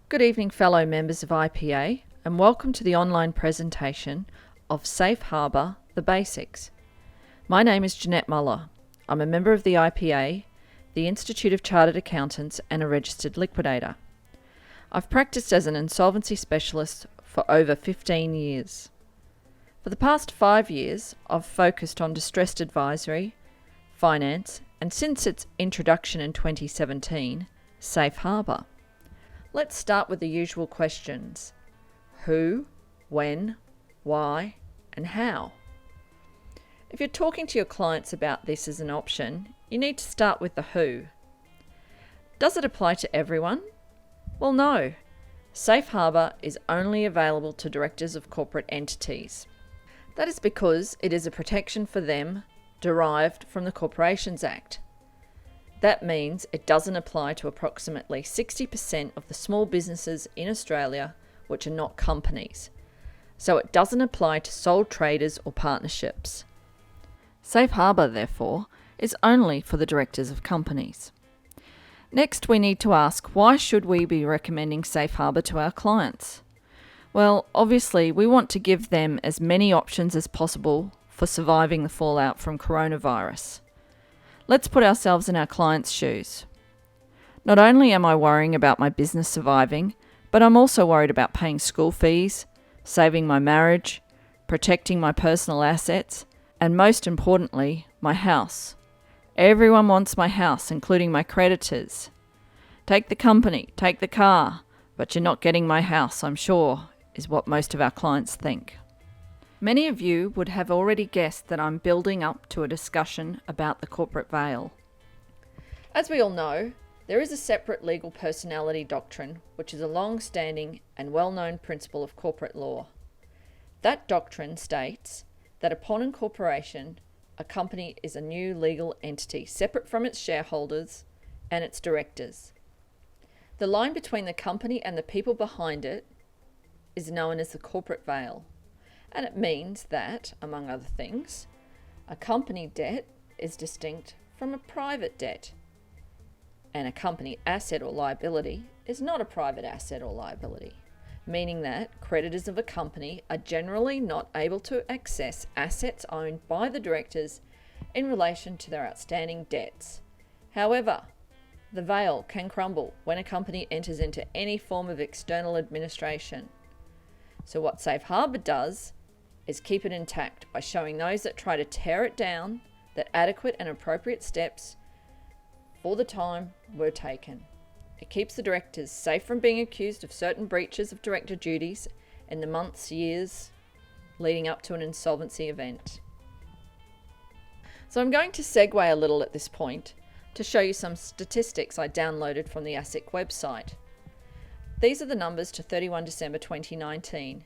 Good evening, fellow members of IPA, and welcome to the online presentation of Safe Harbour, the Basics. My name is Ginette Muller. I'm a member of the IPA, the Institute of Chartered Accountants, and a registered liquidator. I've practiced as an insolvency specialist for over 15 years. For the past 5 years, I've focused on distressed advisory, finance, and since its introduction in 2017, Safe Harbour. Let's start with the usual questions. Who, when, why, and how? If you're talking to your clients about this as an option, you need to start with the who. Does it apply to everyone? Well, no. Safe Harbour is only available to directors of corporate entities. That is because it is a protection for them derived from the Corporations Act. That means it doesn't apply to approximately 60% of the small businesses in Australia which are not companies. So it doesn't apply to sole traders or partnerships. Safe Harbour, therefore, is only for the directors of companies. Next, we need to ask, why should we be recommending Safe Harbour to our clients? Well, obviously, we want to give them as many options as possible for surviving the fallout from coronavirus. Let's put ourselves in our clients' shoes. Not only am I worrying about my business surviving, but I'm also worried about paying school fees, saving my marriage, protecting my personal assets, and most importantly, my house. Everyone wants my house, including my creditors. Take the company, take the car, but you're not getting my house, I'm sure, is what most of our clients think. Many of you would have already guessed that I'm building up to a discussion about the corporate veil. As we all know, there is a separate legal personality doctrine, which is a long-standing and well-known principle of corporate law. That doctrine states that upon incorporation, a company is a new legal entity separate from its shareholders and its directors. The line between the company and the people behind it is known as the corporate veil. And it means that, among other things, a company debt is distinct from a private debt, and a company asset or liability is not a private asset or liability, meaning that creditors of a company are generally not able to access assets owned by the directors in relation to their outstanding debts. However, the veil can crumble when a company enters into any form of external administration. So what Safe Harbour does is keep it intact by showing those that try to tear it down that adequate and appropriate steps for the time were taken. It keeps the directors safe from being accused of certain breaches of director duties in the months, years leading up to an insolvency event. So I'm going to segue a little at this point to show you some statistics I downloaded from the ASIC website. These are the numbers to 31 December 2019,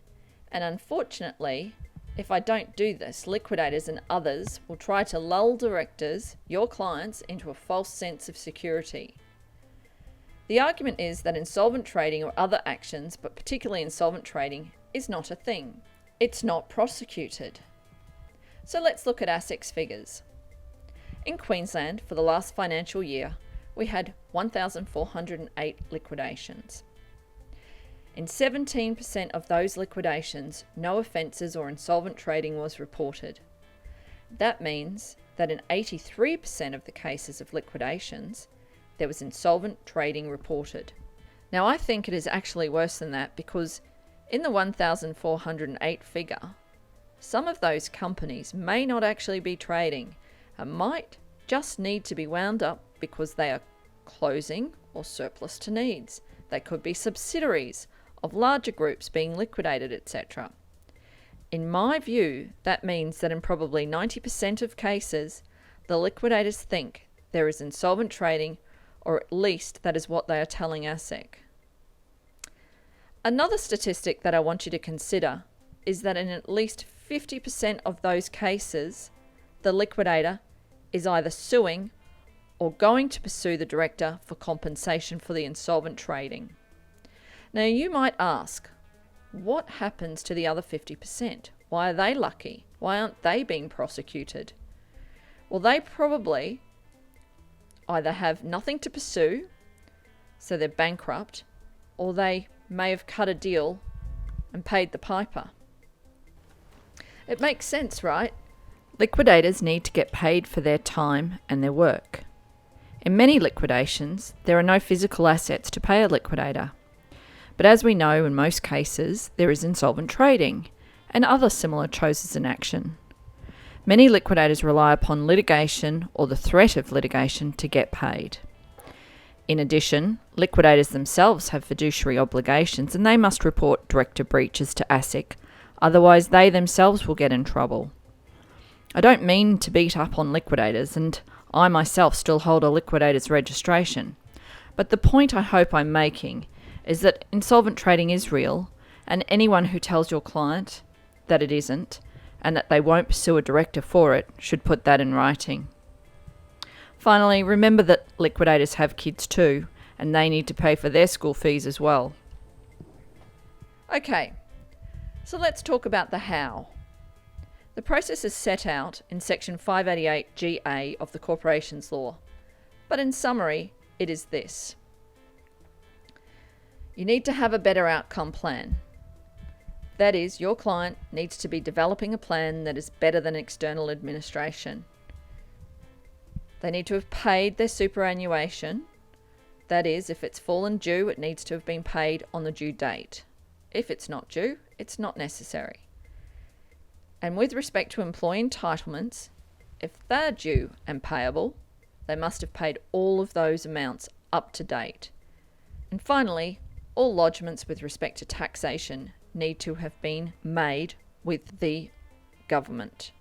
and unfortunately, if I don't do this, liquidators and others will try to lull directors, your clients, into a false sense of security. The argument is that insolvent trading or other actions, but particularly insolvent trading, is not a thing. It's not prosecuted. So let's look at ASIC's figures. In Queensland, for the last financial year, we had 1,408 liquidations. In 17% of those liquidations, no offences or insolvent trading was reported. That means that in 83% of the cases of liquidations, there was insolvent trading reported. Now, I think it is actually worse than that because in the 1,408 figure, some of those companies may not actually be trading and might just need to be wound up because they are closing or surplus to needs. They could be subsidiaries of larger groups being liquidated, etc. In my view, that means that in probably 90% of cases, the liquidators think there is insolvent trading, or at least that is what they are telling ASIC. Another statistic that I want you to consider is that in at least 50% of those cases, the liquidator is either suing or going to pursue the director for compensation for the insolvent trading. Now you might ask, what happens to the other 50%? Why are they lucky? Why aren't they being prosecuted? Well, they probably either have nothing to pursue, so they're bankrupt, or they may have cut a deal and paid the piper. It makes sense, right? Liquidators need to get paid for their time and their work. In many liquidations, there are no physical assets to pay a liquidator. But as we know, in most cases, there is insolvent trading and other similar choses in action. Many liquidators rely upon litigation or the threat of litigation to get paid. In addition, liquidators themselves have fiduciary obligations and they must report director breaches to ASIC, otherwise they themselves will get in trouble. I don't mean to beat up on liquidators, and I myself still hold a liquidator's registration, but the point I hope I'm making is that insolvent trading is real, and anyone who tells your client that it isn't, and that they won't pursue a director for it, should put that in writing. Finally, remember that liquidators have kids too, and they need to pay for their school fees as well. Okay, so let's talk about the how. The process is set out in section 588GA of the Corporations Law, but in summary, it is this. You need to have a better outcome plan. That is, your client needs to be developing a plan that is better than external administration. They need to have paid their superannuation. That is, if it's fallen due, it needs to have been paid on the due date. If it's not due, it's not necessary. And with respect to employee entitlements, if they're due and payable, they must have paid all of those amounts up to date. And finally, all lodgements with respect to taxation need to have been made with the government.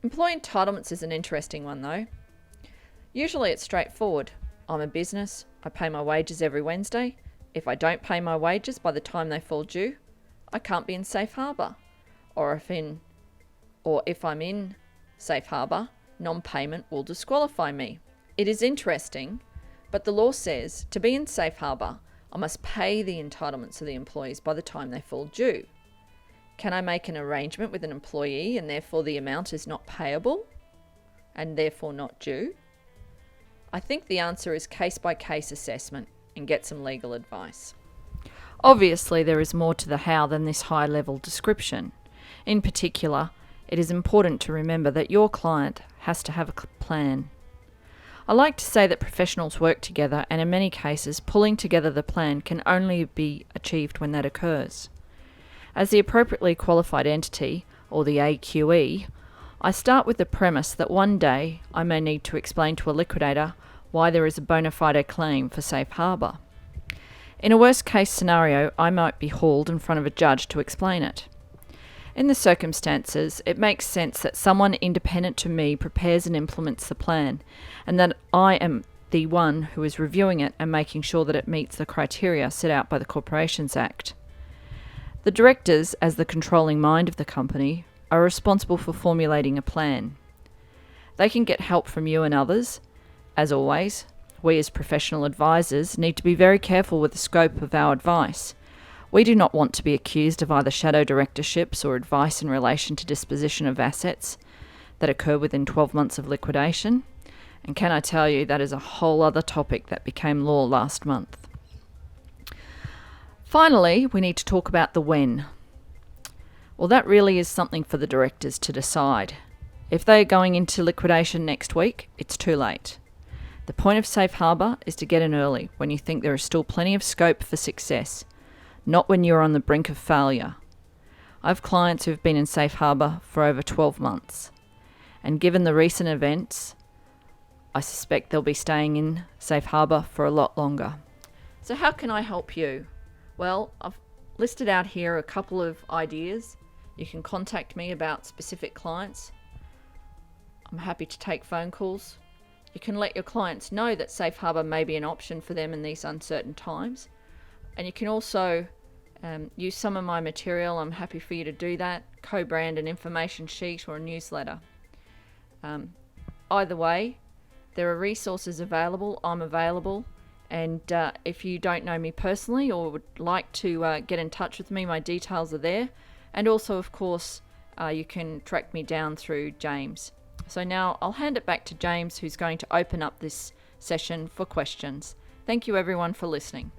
Employee entitlements is an interesting one though. Usually it's straightforward. I'm a business, I pay my wages every Wednesday. If I don't pay my wages by the time they fall due, I can't be in safe harbour. Or if I'm in safe harbour, non-payment will disqualify me. It is interesting, but the law says to be in safe harbour, I must pay the entitlements of the employees by the time they fall due. Can I make an arrangement with an employee and therefore the amount is not payable and therefore not due? I think the answer is case-by-case assessment and get some legal advice. Obviously, there is more to the how than this high-level description. In particular, it is important to remember that your client has to have a plan. I like to say that professionals work together, and in many cases, pulling together the plan can only be achieved when that occurs. As the appropriately qualified entity, or the AQE, I start with the premise that one day I may need to explain to a liquidator why there is a bona fide claim for safe harbour. In a worst-case scenario, I might be hauled in front of a judge to explain it. In the circumstances, it makes sense that someone independent to me prepares and implements the plan, and that I am the one who is reviewing it and making sure that it meets the criteria set out by the Corporations Act. The directors, as the controlling mind of the company, are responsible for formulating a plan. They can get help from you and others. As always, we as professional advisors need to be very careful with the scope of our advice. We do not want to be accused of either shadow directorships or advice in relation to disposition of assets that occur within 12 months of liquidation. And can I tell you, that is a whole other topic that became law last month. Finally, we need to talk about the when. Well, that really is something for the directors to decide. If they are going into liquidation next week, it's too late. The point of safe harbour is to get in early when you think there is still plenty of scope for success, not when you're on the brink of failure. I have clients who have been in safe harbour for over 12 months, and given the recent events, I suspect they'll be staying in safe harbour for a lot longer. So how can I help you? Well, I've listed out here a couple of ideas. You can contact me about specific clients. I'm happy to take phone calls. You can let your clients know that safe harbour may be an option for them in these uncertain times. And you can also use some of my material. I'm happy for you to do that. Co-brand an information sheet or a newsletter. Either way, there are resources available. I'm available. And if you don't know me personally or would like to get in touch with me, my details are there. And also, of course, you can track me down through James. So now I'll hand it back to James, who's going to open up this session for questions. Thank you everyone for listening.